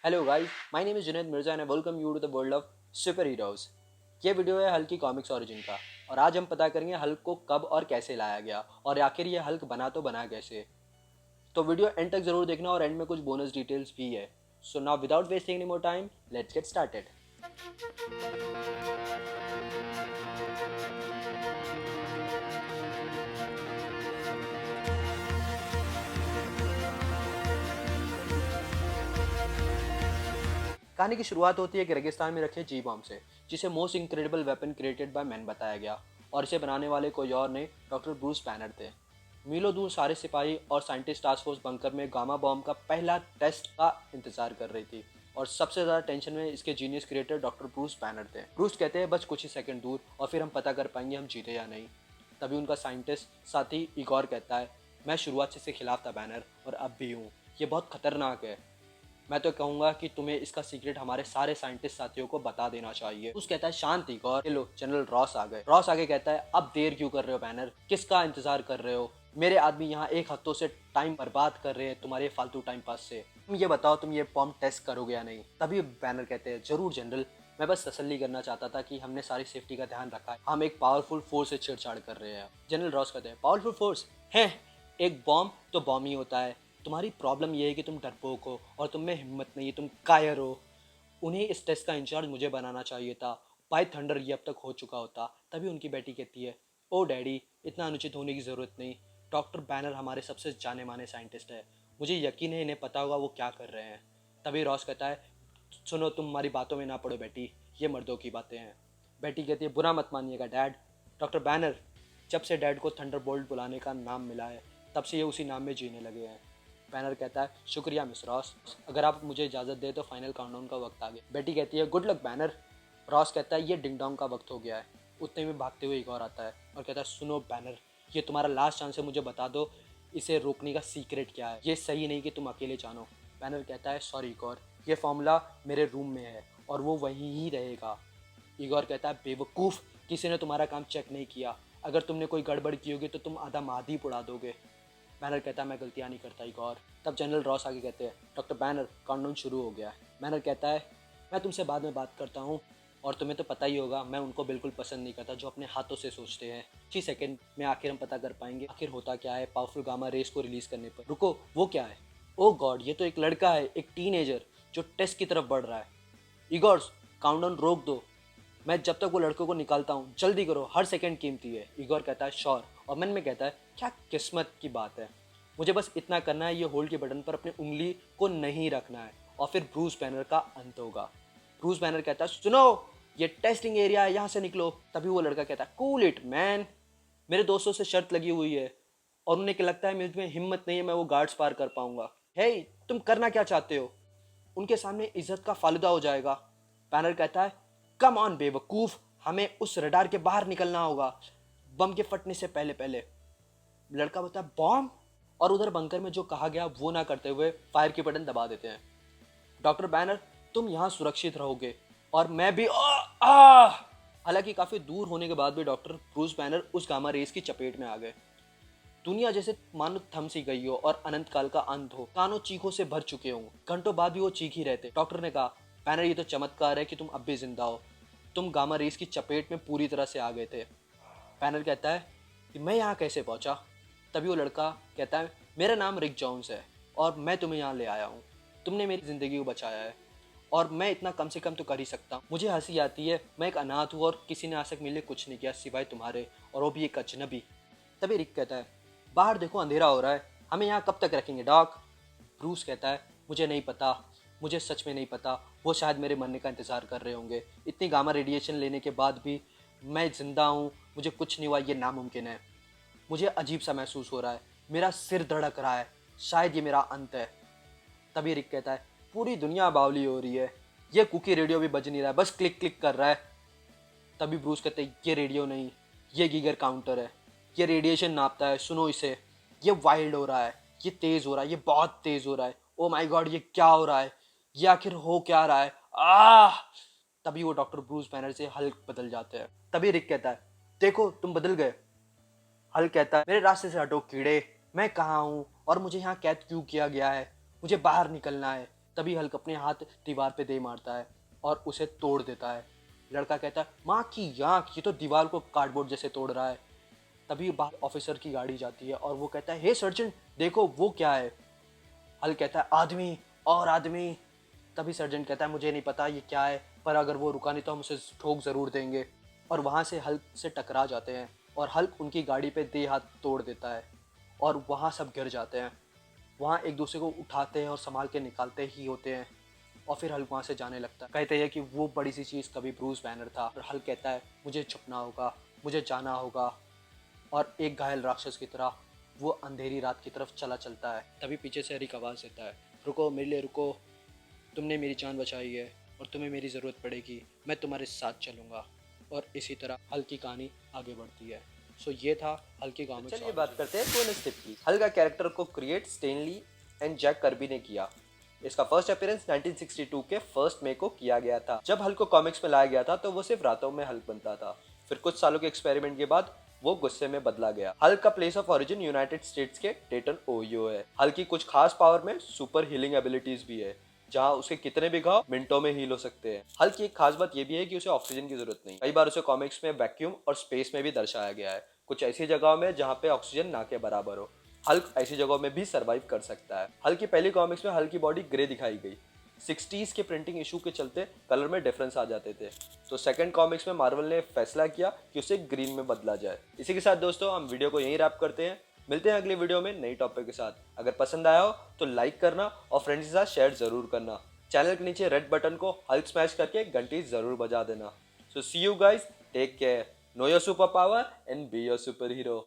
Hello guys, my name is Junaid Mirza and I welcome you to the world of super heroes. ये video है Hulk की comics origin का और आज हम पता करेंगे हल्क को कब और कैसे लाया गया और आखिर ये हल्क बना तो बना कैसे। तो वीडियो एंड तक जरूर देखना और एंड में कुछ बोनस डिटेल्स भी है। So now without wasting any more time, let's get started. कहानी की शुरुआत होती है एक रेगिस्तान में रखे जी बॉम्ब से, जिसे most incredible weapon created by man बताया गया और इसे बनाने वाले कोई और नहीं डॉक्टर ब्रूस बैनर थे। मीलों दूर सारे सिपाही और साइंटिस्ट टास्क फोर्स बंकर में गामा बॉम्ब का पहला टेस्ट का इंतजार कर रही थी और सबसे ज़्यादा टेंशन में इसके genius creator doctor Bruce banner थे। ब्रूस कहते हैं बस कुछ ही सेकंड दूर और फिर हम पता कर पाएंगे हम जीते या नहीं। तभी उनका साइंटिस्ट साथी इगोर कहता है, मैं शुरुआत से खिलाफ था बैनर और अब भी हूँ, ये बहुत खतरनाक है। मैं तो कहूंगा कि तुम्हें इसका सीक्रेट हमारे सारे साइंटिस्ट साथियों को बता देना चाहिए। उस कहता है शांति गौर, लो जनरल रॉस आ गए। रॉस आगे कहता है अब देर क्यों कर रहे हो बैनर, किसका इंतजार कर रहे हो? मेरे आदमी यहाँ एक हफ्तों से टाइम बर्बाद कर रहे हैं तुम्हारे फालतू टाइम पास से। तुम ये बताओ तुम ये बॉम्ब टेस्ट करोगे या नहीं? तभी बैनर कहते हैं जरूर जनरल, मैं बस तसल्ली करना चाहता था कि हमने सारी सेफ्टी का ध्यान रखा है, हम एक पावरफुल फोर्स से छेड़छाड़ कर रहे हैं। जनरल रॉस कहते हैं पावरफुल फोर्स है? एक बॉम्ब तो बॉम्ब ही होता है, तुम्हारी प्रॉब्लम ये है कि तुम डरपोक हो और तुम में हिम्मत नहीं है, तुम कायर हो। उन्हें इस टेस्ट का इंचार्ज मुझे बनाना चाहिए था, बाय थंडर ये अब तक हो चुका होता। तभी उनकी बेटी कहती है ओ डैडी, इतना अनुचित होने की ज़रूरत नहीं, डॉक्टर बैनर हमारे सबसे जाने माने साइंटिस्ट है, मुझे यकीन है इन्हें पता होगा वो क्या कर रहे हैं। तभी रॉस कहता है सुनो तुम हमारी बातों में ना पड़ो बेटी, ये मर्दों की बातें हैं। बेटी कहती है बुरा मत मानिएगा डैड। डॉक्टर बैनर, जब से डैड को थंडर बोल्ट बुलाने का नाम मिला है तब से ये उसी नाम में जीने लगे हैं। बैनर कहता है शुक्रिया मिस रॉस, अगर आप मुझे इजाज़त दे तो फाइनल काउंटडाउन का वक्त आ गया। बेटी कहती है गुड लक बैनर। रॉस कहता है ये डिंग डोंग का वक्त हो गया है। उतने में भागते हुए एक और आता है और कहता है सुनो बैनर, ये तुम्हारा लास्ट चांस है, मुझे बता दो इसे रोकने का सीक्रेट क्या है, ये सही नहीं कि तुम अकेले जानो। बैनर कहता है सॉरी गौर, ये फॉर्मूला मेरे रूम में है और वो वहीं ही रहेगा। इगोर कहता है बेवकूफ़, किसी ने तुम्हारा काम चेक नहीं किया, अगर तुमने कोई गड़बड़ की होगी तो तुम आधा मादी उड़ा दोगे। बैनर कहता है मैं गलतियाँ नहीं करता इगोर। तब जनरल रॉस आगे कहते हैं डॉक्टर बैनर काउंटडाउन शुरू हो गया है। बैनर कहता है मैं तुमसे बाद में बात करता हूँ और तुम्हें तो पता ही होगा मैं उनको बिल्कुल पसंद नहीं करता जो अपने हाथों से सोचते हैं। 6 सेकंड में आखिर हम पता कर पाएंगे आखिर होता क्या है पावरफुल गामा रेस को रिलीज करने पर। रुको वो क्या है? ओ गॉड, ये तो एक लड़का है, एक टीनेजर जो टेस्ट की तरफ बढ़ रहा है। इगोर काउंटडाउन रोक दो, मैं जब तक वो लड़कों को निकालता हूँ, जल्दी करो, हर सेकंड कीमती है। इगोर कहता है श्योर और मन में कहता है क्या किस्मत की बात है, मुझे बस इतना करना है, ये होल्ड के बटन पर अपनी उंगली को नहीं रखना है और फिर ब्रूस बैनर का अंत होगा। ब्रूस बैनर कहता है सुनो ये टेस्टिंग एरिया है, यहाँ से निकलो। तभी वो लड़का कहता है कूल इट मैन, मेरे दोस्तों से शर्त लगी हुई है और उन्हें क्या लगता है मुझ में हिम्मत नहीं है मैं वो गार्ड्स पार कर पाऊंगा। हे तुम करना क्या चाहते हो? उनके सामने इज्जत का फालूदा हो जाएगा। बैनर कहता है कम ऑन बेवकूफ, हमें उस रडार के बाहर निकलना होगा बम के फटने से पहले पहले। लड़का बताया बॉम्ब, और उधर बंकर में जो कहा गया वो ना करते हुए फायर की बटन दबा देते हैं। डॉक्टर बैनर तुम यहाँ सुरक्षित रहोगे और मैं भी हालांकि काफी दूर होने के बाद भी डॉक्टर ब्रूस बैनर उस गामा रेस की चपेट में आ गए। दुनिया जैसे मानो थम सी गई हो और अनंत काल का अंत हो, कानों चीखों से भर चुके हों, घंटों बाद भी वो चीख ही रहते। डॉक्टर ने कहा बैनर ये तो चमत्कार है कि तुम अब भी जिंदा हो, तुम गामा रेस की चपेट में पूरी तरह से आ गए थे। बैनर कहता है कि मैं यहाँ कैसे पहुँचा? तभी वो लड़का कहता है मेरा नाम रिक जॉन्स है और मैं तुम्हें यहाँ ले आया हूँ, तुमने मेरी ज़िंदगी को बचाया है और मैं इतना कम से कम तो कर ही सकता हूँ। मुझे हंसी आती है, मैं एक अनाथ हूँ और किसी ने आज तक मेरे लिए कुछ नहीं किया सिवाय तुम्हारे, और वो भी एक अजनबी। तभी रिक कहता है बाहर देखो अंधेरा हो रहा है, हमें यहाँ कब तक रखेंगे डॉक? ब्रूस कहता है मुझे नहीं पता, मुझे सच में नहीं पता, वो शायद मेरे मरने का इंतज़ार कर रहे होंगे। इतनी गामा रेडिएशन लेने के बाद भी मैं ज़िंदा हूँ, मुझे कुछ नहीं हुआ, ये नामुमकिन है। मुझे अजीब सा महसूस हो रहा है, मेरा सिर धड़क रहा है, शायद ये मेरा अंत है। तभी रिक कहता है पूरी दुनिया बावली हो रही है, ये कुकी रेडियो भी बज नहीं रहा है, बस क्लिक क्लिक कर रहा है। तभी ब्रूस कहते हैं ये रेडियो नहीं, ये गीगर काउंटर है, ये रेडिएशन नापता है, सुनो इसे, ये वाइल्ड हो रहा है, ये तेज़ हो रहा है, ये बहुत तेज़ हो रहा है। ओ माय गॉड ये क्या हो रहा है, ये आखिर हो क्या रहा है? आह! तभी वो डॉक्टर ब्रूस बैनर से हल्क बदल जाते हैं। तभी रिक कहता है देखो तुम बदल गए। हल्क कहता है मेरे रास्ते से हटो कीड़े, मैं कहाँ हूँ और मुझे यहाँ कैद क्यों किया गया है, मुझे बाहर निकलना है, तभी हल्क अपने हाथ दीवार पे दे मारता है और उसे तोड़ देता है। लड़का कहता है, माँ की आँख, ये तो दीवार को कार्डबोर्ड जैसे तोड़ रहा है। तभी बाहर ऑफिसर की गाड़ी जाती है और वो कहता है, हे सर्जन देखो वो क्या है। हल्क कहता है, आदमी और आदमी। तभी सर्जन कहता है, मुझे नहीं पता ये क्या है, पर अगर वो रुका नहीं तो हम उसे ठोक ज़रूर देंगे। और वहाँ से हल्क से टकरा जाते हैं और हल्क उनकी गाड़ी पे दे हाथ तोड़ देता है और वहाँ सब गिर जाते हैं। वहाँ एक दूसरे को उठाते हैं और संभाल के निकालते ही होते हैं। और फिर हल्क वहाँ से जाने लगता है। कहते हैं कि वो बड़ी सी चीज़ कभी ब्रूस बैनर था। और हल्क कहता है, मुझे छुपना होगा, मुझे जाना होगा। और एक घायल राक्षस की तरह वो अंधेरी रात की तरफ चलता है। तभी पीछे से रिक आवाज़ देता है, रुको मेरे लिए रुको, तुमने मेरी जान बचाई है और तुम्हें मेरी ज़रूरत पड़ेगी, मैं तुम्हारे साथ चलूँगा। और इसी तरह हल्क की कहानी आगे बढ़ती है। सो ये था हल्क की कॉमिक्स। चलिए बात करते हैं बोनस टिप की। हल्क का कैरेक्टर को create Stanley and Jack Kirby ने किया। इसका फर्स्ट अपीयरेंस 1962 के 1 मई को किया गया था। जब हल्क को कॉमिक्स में लाया गया था तो वो सिर्फ रातों में हल्क बनता था। फिर कुछ सालों के एक्सपेरिमेंट के बाद वो गुस्से में बदला गया। हल्क का place of origin United states के डेटन ओहियो है। हल्क की कुछ खास पावर में सुपर हीलिंग एबिलिटीज भी है, जहाँ उसे कितने भी घाव मिनटों में हील हो सकते हैं। हल्क की एक खास बात यह भी है कि उसे ऑक्सीजन की जरूरत नहीं। कई बार उसे कॉमिक्स में वैक्यूम और स्पेस में भी दर्शाया गया है, कुछ ऐसी जगहों में जहाँ पे ऑक्सीजन ना के बराबर हो। हल्क ऐसी जगहों में भी सरवाइव कर सकता है। हल्क की पहली कॉमिक्स में हल्क की बॉडी ग्रे दिखाई गई। 60s के प्रिंटिंग इशू के चलते कलर में डिफरेंस आ जाते थे, तो सेकंड कॉमिक्स में मार्वल ने फैसला किया कि उसे ग्रीन में बदला जाए। इसी के साथ दोस्तों हम वीडियो को यहीं रैप करते हैं। मिलते हैं अगली वीडियो में नई टॉपिक के साथ। अगर पसंद आया हो तो लाइक करना और फ्रेंड्स के साथ शेयर जरूर करना। चैनल के नीचे रेड बटन को हल्क स्मैश करके घंटी जरूर बजा देना। So see you guys, take care, know your super power and be your super hero.